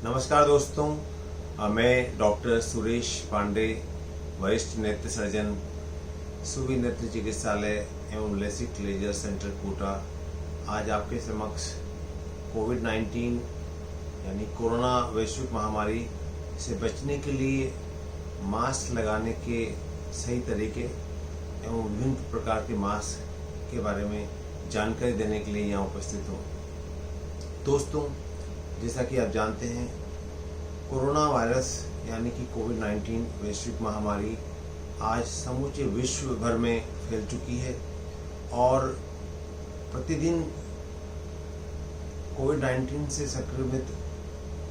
नमस्कार दोस्तों, मैं डॉक्टर सुरेश पांडे, वरिष्ठ नेत्र सर्जन, सुवी नेत्र चिकित्सालय एवं लेसिक लेजर सेंटर कोटा, आज आपके समक्ष कोविड-19 यानी कोरोना वैश्विक महामारी से बचने के लिए मास्क लगाने के सही तरीके एवं विभिन्न प्रकार के मास्क के बारे में जानकारी देने के लिए यहाँ उपस्थित हूँ। दोस्तों, जैसा कि आप जानते हैं, कोरोना वायरस यानी कि कोविड-19 वैश्विक महामारी आज समूचे विश्व भर में फैल चुकी है और प्रतिदिन कोविड-19 से संक्रमित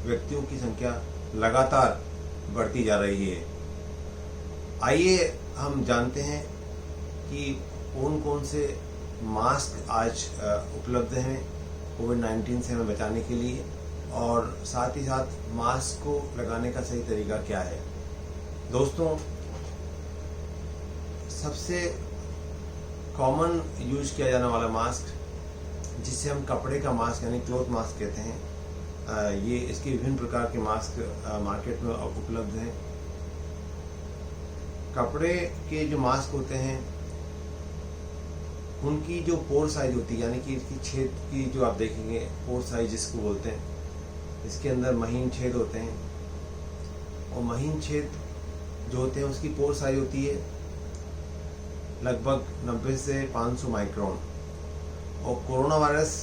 व्यक्तियों की संख्या लगातार बढ़ती जा रही है। आइए हम जानते हैं कि कौन कौन से मास्क आज उपलब्ध हैं कोविड-19 से हमें बचाने के लिए, और साथ ही साथ मास्क को लगाने का सही तरीका क्या है। दोस्तों, सबसे कॉमन यूज किया जाने वाला मास्क, जिसे हम कपड़े का मास्क यानी क्लॉथ मास्क कहते हैं, ये इसके विभिन्न प्रकार के मास्क मार्केट में उपलब्ध हैं। कपड़े के जो मास्क होते हैं उनकी जो पोर साइज होती है, यानी कि इसकी छेद की जो आप देखेंगे पोर साइज जिसको बोलते हैं, इसके अंदर महीन छेद होते हैं और महीन छेद जो होते हैं उसकी पोर साइज होती है लगभग 90 से 500 माइक्रोन, और कोरोना वायरस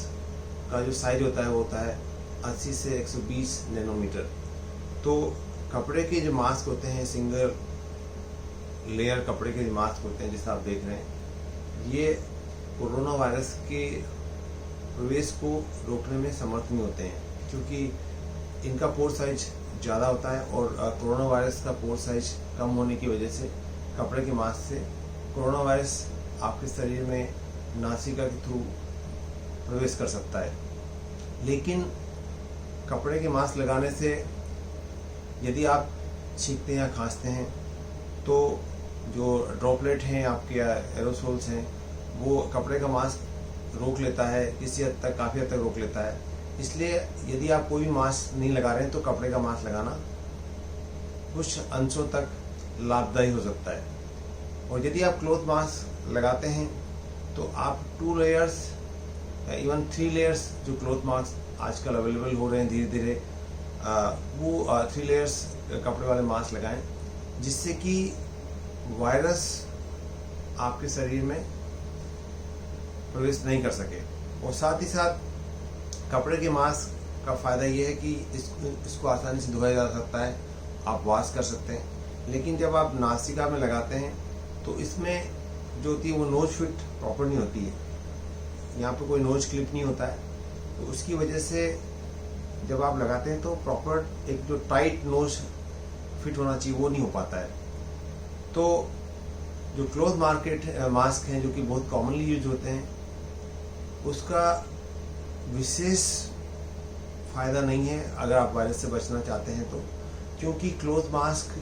का जो साइज होता है वो होता है 80 से 120 नैनोमीटर। तो कपड़े के जो मास्क होते हैं, सिंगल लेयर कपड़े के जो मास्क होते हैं जैसा आप देख रहे हैं, ये कोरोना वायरस के प्रवेश को रोकने में समर्थ नहीं होते हैं, क्योंकि इनका पोर साइज ज़्यादा होता है और कोरोना वायरस का पोर साइज कम होने की वजह से कपड़े के मास्क से कोरोना वायरस आपके शरीर में नासिका के थ्रू प्रवेश कर सकता है। लेकिन कपड़े के मास्क लगाने से यदि आप छींकते हैं या खांसते हैं तो जो ड्रॉपलेट हैं आपके एरोसोल्स हैं वो कपड़े का मास्क रोक लेता है, किसी हद तक काफ़ी हद तक रोक लेता है। इसलिए यदि आप कोई भी मास्क नहीं लगा रहे हैं तो कपड़े का मास्क लगाना कुछ अंशों तक लाभदायी हो सकता है। और यदि आप क्लॉथ मास्क लगाते हैं तो आप 2 लेयर्स इवन 3 लेयर्स जो क्लॉथ मास्क आजकल अवेलेबल हो रहे हैं धीरे धीरे, वो 3 लेयर्स कपड़े वाले मास्क लगाएं, जिससे कि वायरस आपके शरीर में प्रवेश नहीं कर सके। और साथ ही साथ कपड़े के मास्क का फ़ायदा ये है कि इसको आसानी से धोया जा सकता है, आप वॉश कर सकते हैं। लेकिन जब आप नासिका में लगाते हैं तो इसमें जो होती है वो नोज फिट प्रॉपर नहीं होती है, यहाँ पे कोई नोज क्लिप नहीं होता है, तो उसकी वजह से जब आप लगाते हैं तो प्रॉपर एक जो टाइट नोज फिट होना चाहिए वो नहीं हो पाता है। तो जो क्लॉथ मास्क हैं जो कि बहुत कॉमनली यूज होते हैं, उसका विशेष फ़ायदा नहीं है अगर आप वायरस से बचना चाहते हैं तो, क्योंकि क्लॉथ मास्क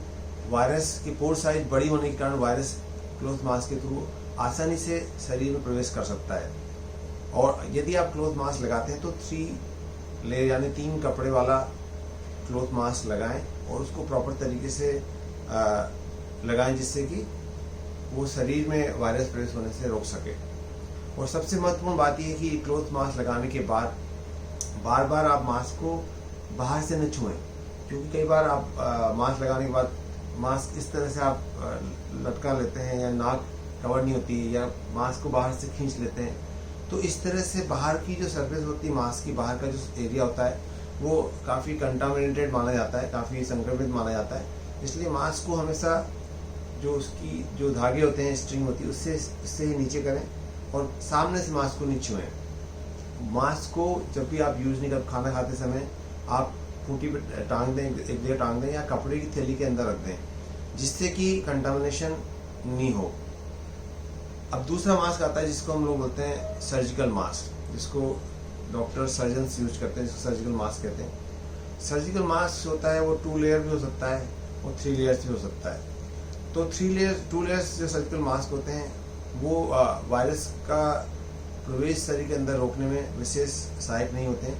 वायरस की पोर साइज बड़ी होने के कारण वायरस क्लॉथ मास्क के थ्रू आसानी से शरीर में प्रवेश कर सकता है। और यदि आप क्लॉथ मास्क लगाते हैं तो 3 लेयर यानी 3 कपड़े वाला क्लॉथ मास्क लगाएं और उसको प्रॉपर तरीके से लगाएं, जिससे कि वो शरीर में वायरस प्रवेश होने से रोक सके। और सबसे महत्वपूर्ण बात यह है कि क्लॉथ मास्क लगाने के बाद बार बार आप मास्क को बाहर से न छुएं, क्योंकि कई बार आप मास्क लगाने के बाद मास्क इस तरह से आप लटका लेते हैं या नाक कवर नहीं होती है या मास्क को बाहर से खींच लेते हैं, तो इस तरह से बाहर की जो सरफेस होती है मास्क की, बाहर का जो एरिया होता है वो काफ़ी कंटामिनेटेड माना जाता है, काफ़ी संक्रमित माना जाता है। इसलिए मास्क को हमेशा जो उसकी जो धागे होते हैं, स्ट्रिंग होती है, उससे ही नीचे करें और सामने से मास्क को नहीं छुएं। मास्क को जब भी आप यूज़ नहीं कर, खाना खाते समय आप खूंटी पे टांग दें, एक जगह टांग दें या कपड़े की थैली के अंदर रख दें, जिससे कि कंटामिनेशन नहीं हो। अब दूसरा मास्क आता है जिसको हम लोग बोलते हैं सर्जिकल मास्क, जिसको डॉक्टर सर्जन्स यूज करते हैं, जिसको सर्जिकल मास्क कहते हैं। सर्जिकल मास्क होता है वो 2 लेयर भी हो सकता है और 3 लेयर्स भी हो सकता है। तो 2 लेयर्स जो सर्जिकल मास्क होते हैं वो वायरस का प्रवेश शरीर के अंदर रोकने में विशेष सहायक नहीं होते हैं।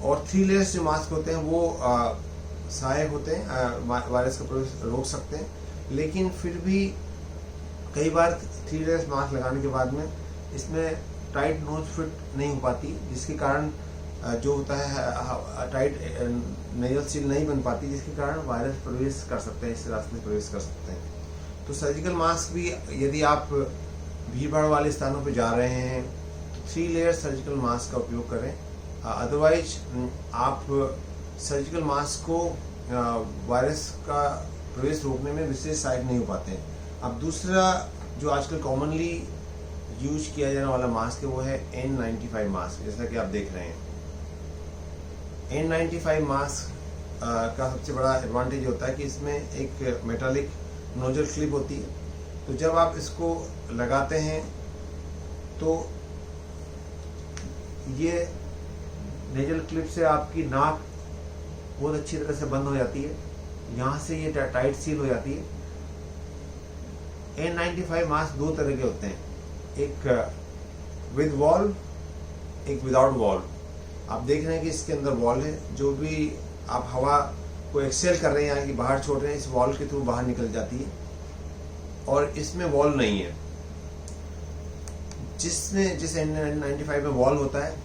और 3 लेयर्स जो मास्क होते हैं वो सहायक होते हैं, वायरस का प्रवेश रोक सकते हैं, लेकिन फिर भी कई बार 3 लेयर्स मास्क लगाने के बाद में इसमें टाइट नोज फिट नहीं हो पाती, जिसके कारण जो होता है टाइट नेजल सील नहीं बन पाती, जिसके कारण वायरस प्रवेश कर सकते हैं, इस रास्ते से प्रवेश कर सकते हैं। तो सर्जिकल मास्क भी यदि आप भीड़ भाड़ वाले स्थानों पर जा रहे हैं तो 3 लेयर सर्जिकल मास्क का उपयोग करें। अदरवाइज आप सर्जिकल मास्क को वायरस का प्रवेश रोकने में विशेष सहायक नहीं हो पाते हैं। अब दूसरा जो आजकल कॉमनली यूज किया जाने वाला मास्क है वो है N95 मास्क, जैसा कि आप देख रहे हैं। N95 मास्क का सबसे बड़ा एडवांटेज होता है कि इसमें एक मेटालिक नोजल क्लिप होती है, तो जब आप इसको लगाते हैं तो ये नेजल क्लिप से आपकी नाक बहुत अच्छी तरह से बंद हो जाती है, यहाँ से ये टाइट सील हो जाती है। N95 मास्क 2 तरह के होते हैं, एक विद वॉल्व, एक विदाउट वॉल्व। आप देख रहे हैं कि इसके अंदर वॉल है, जो भी आप हवा को एक्सेल कर रहे हैं या कि बाहर छोड़ रहे हैं, इस वॉल के थ्रू बाहर निकल जाती है, और इसमें वॉल नहीं है। जिस N95 में वॉल होता है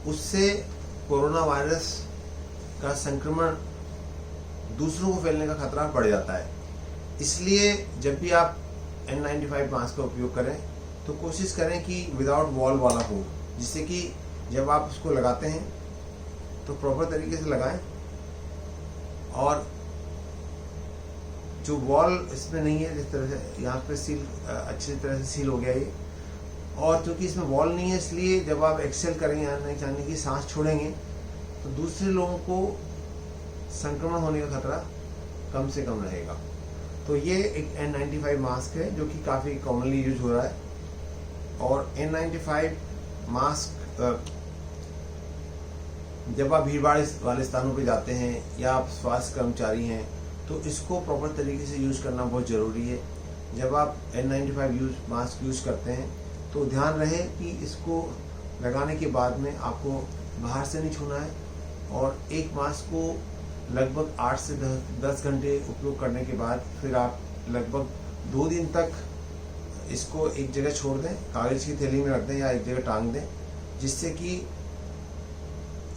उससे कोरोना वायरस का संक्रमण दूसरों को फैलने का खतरा बढ़ जाता है। इसलिए जब भी आप N95 मास्क का उपयोग करें तो कोशिश करें कि विदाउट वॉल वाला हो, जिससे कि जब आप उसको लगाते हैं तो प्रॉपर तरीके से लगाएं, और जो वॉल इसमें नहीं है, जिस तरह से यहाँ पे सील अच्छी तरह से सील हो गया ये, और क्योंकि इसमें वॉल नहीं है इसलिए जब आप एक्सेल करेंगे या नहीं जाने की सांस छोड़ेंगे तो दूसरे लोगों को संक्रमण होने का खतरा कम से कम रहेगा। तो ये एक N95 मास्क है जो कि काफ़ी कॉमनली यूज हो रहा है। और N95 मास्क जब आप भीड़ भाड़ वाले स्थानों पे जाते हैं या आप स्वास्थ्य कर्मचारी हैं तो इसको प्रॉपर तरीके से यूज करना बहुत ज़रूरी है। जब आप N95 मास्क यूज करते हैं तो ध्यान रहे कि इसको लगाने के बाद में आपको बाहर से नहीं छूना है, और एक मास्क को लगभग 8 से 10 घंटे उपयोग करने के बाद फिर आप लगभग 2 दिन तक इसको एक जगह छोड़ दें, कागज़ की थैली में रख दें या एक जगह टांग दें, जिससे कि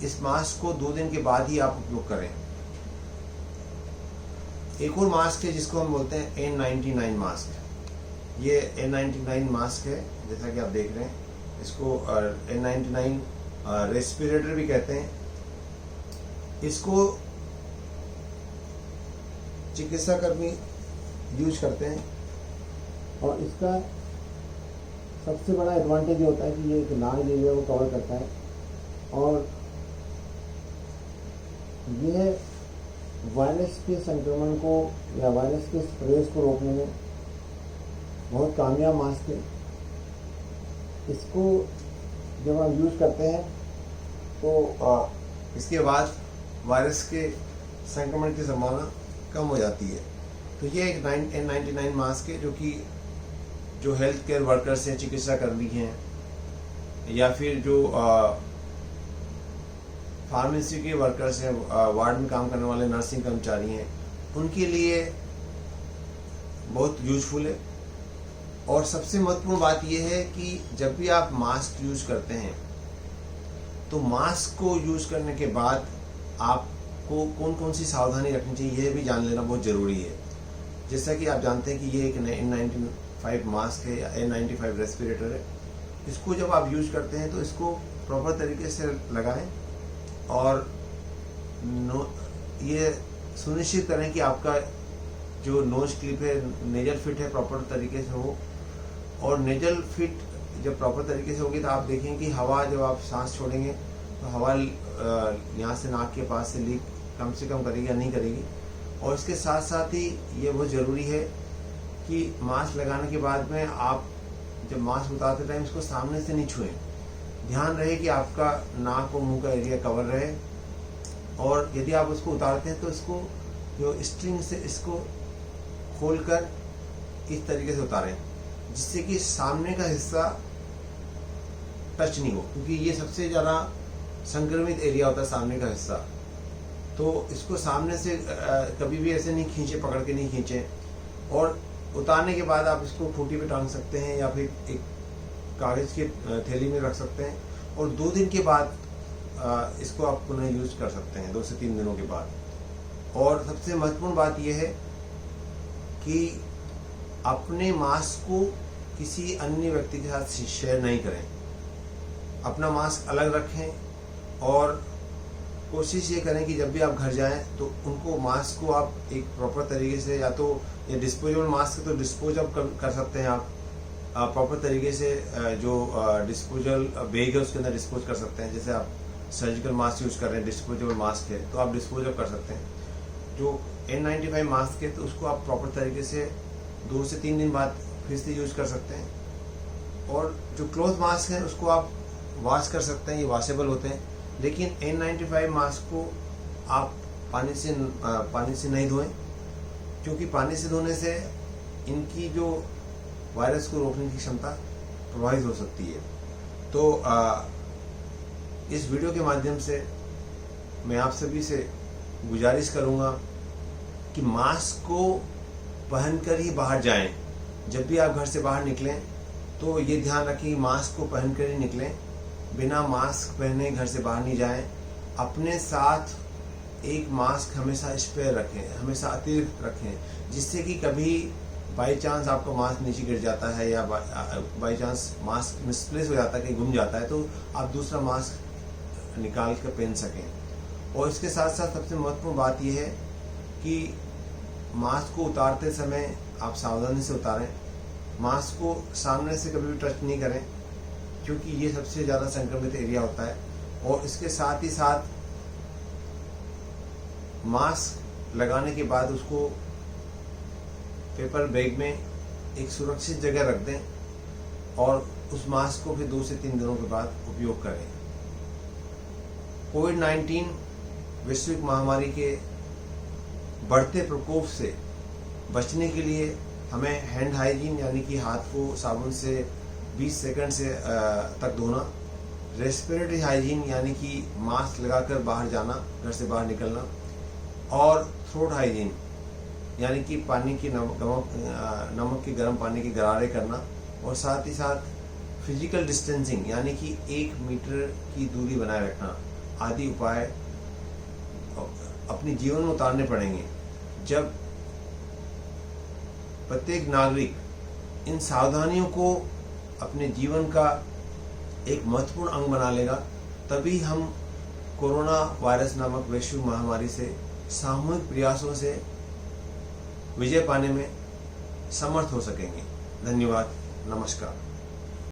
इस मास्क को 2 दिन के बाद ही आप उपयोग करें। एक और मास्क है जिसको हम बोलते हैं N99 मास्क। ये N99 मास्क है, जैसा कि आप देख रहे हैं। इसको N99 रेस्पिरेटर भी कहते हैं। इसको चिकित्सा कर्मी यूज करते हैं, और इसका सबसे बड़ा एडवांटेज होता है कि ये एक लार्ज एरिया को कवर करता है, और यह वायरस के संक्रमण को या वायरस के प्रवेश को रोकने में बहुत कामयाब मास्क है। इसको जब आप यूज करते हैं तो इसके बाद वायरस के संक्रमण की संभावना कम हो जाती है। तो ये एक N99 मास्क है जो कि जो हेल्थ केयर वर्कर्स हैं, चिकित्सा कर्मी हैं, या फिर जो फार्मेसी के वर्कर्स हैं, वार्ड में काम करने वाले नर्सिंग कर्मचारी हैं, उनके लिए बहुत यूजफुल है। और सबसे महत्वपूर्ण बात यह है कि जब भी आप मास्क यूज करते हैं तो मास्क को यूज करने के बाद आपको कौन कौन सी सावधानी रखनी चाहिए यह भी जान लेना बहुत ज़रूरी है। जैसा कि आप जानते हैं कि ये एक N95 मास्क है या N95 रेस्पिरेटर है। इसको जब आप यूज करते हैं तो इसको प्रॉपर तरीके से लगाएं, और ये सुनिश्चित करें कि आपका जो नोज क्लिप है, नेजल फिट है, प्रॉपर तरीके से हो। और नेजल फिट जब प्रॉपर तरीके से होगी तो आप देखेंगे कि हवा जब आप सांस छोड़ेंगे तो हवा यहाँ से नाक के पास से लीक कम से कम करेगी या नहीं करेगी। और इसके साथ साथ ही ये बहुत ज़रूरी है कि मास्क लगाने के बाद में आप जब मास्क उतारते टाइम इसको सामने से नहीं छुएं। ध्यान रहे कि आपका नाक और मुंह का एरिया कवर रहे, और यदि आप उसको उतारते हैं तो इसको जो स्ट्रिंग से इसको खोलकर इस तरीके से उतारें, जिससे कि सामने का हिस्सा टच नहीं हो, क्योंकि ये सबसे ज़्यादा संक्रमित एरिया होता है सामने का हिस्सा, तो इसको सामने से कभी भी ऐसे नहीं खींचे, पकड़ के नहीं खींचे। और उतारने के बाद आप इसको खूंटी पे टांग सकते हैं या फिर एक कागज़ की थैली में रख सकते हैं, और 2 दिन के बाद इसको आप पुनः यूज कर सकते हैं, 2 से 3 दिनों के बाद। और सबसे महत्वपूर्ण बात यह है कि अपने मास्क को किसी अन्य व्यक्ति के साथ शेयर नहीं करें, अपना मास्क अलग रखें। और कोशिश ये करें कि जब भी आप घर जाएं तो उनको मास्क को आप एक प्रॉपर तरीके से, या तो ये डिस्पोजेबल मास्क है तो डिस्पोज अप कर सकते हैं आप प्रॉपर तरीके से, जो डिस्पोजल बैग है उसके अंदर डिस्पोज कर सकते हैं। जैसे आप सर्जिकल मास्क यूज कर रहे हैं, डिस्पोजेबल मास्क है तो आप डिस्पोज अप कर सकते हैं। जो N95 मास्क है तो उसको आप प्रॉपर तरीके से 2 से 3 दिन बाद फिर से यूज कर सकते हैं। और जो क्लॉथ मास्क है उसको आप वॉश कर सकते हैं, ये वॉशेबल होते हैं। लेकिन N95 मास्क को आप पानी से नहीं धोएं, क्योंकि पानी से धोने से इनकी जो वायरस को रोकने की क्षमता प्रभावित हो सकती है। तो इस वीडियो के माध्यम से मैं आप सभी से गुजारिश करूंगा कि मास्क को पहनकर ही बाहर जाएं। जब भी आप घर से बाहर निकलें तो ये ध्यान रखें मास्क को पहनकर ही निकलें, बिना मास्क पहने घर से बाहर नहीं जाएं। अपने साथ एक मास्क हमेशा स्पेयर रखें, हमेशा अतिरिक्त रखें, जिससे कि कभी बाई चांस आपका मास्क नीचे गिर जाता है या बाई चांस मास्क मिसप्लेस हो जाता है, कहीं गुम जाता है, तो आप दूसरा मास्क निकाल कर पहन सकें। और इसके साथ साथ सबसे महत्वपूर्ण बात यह है कि मास्क को उतारते समय आप सावधानी से उतारें। मास्क को सामने से कभी भी टच नहीं करें, क्योंकि ये सबसे ज़्यादा संक्रमित एरिया होता है। और इसके साथ ही साथ मास्क लगाने के बाद उसको पेपर बैग में एक सुरक्षित जगह रख दें और उस मास्क को फिर 2 से 3 दिनों के बाद उपयोग करें। कोविड-19 वैश्विक महामारी के बढ़ते प्रकोप से बचने के लिए हमें हैंड हाइजीन यानी कि हाथ को साबुन से 20 सेकंड से तक धोना, रेस्पिरेटरी हाइजीन यानी कि मास्क लगाकर बाहर जाना, घर से बाहर निकलना, और थ्रोट हाइजीन यानी कि पानी की नमक के गर्म पानी के गरारे करना, और साथ ही साथ फिजिकल डिस्टेंसिंग यानी कि 1 मीटर की दूरी बनाए रखना आदि उपाय अपने जीवन में उतारने पड़ेंगे। जब प्रत्येक नागरिक इन सावधानियों को अपने जीवन का एक महत्वपूर्ण अंग बना लेगा, तभी हम कोरोना वायरस नामक वैश्विक महामारी से सामूहिक प्रयासों से विजय पाने में समर्थ हो सकेंगे। धन्यवाद, नमस्कार।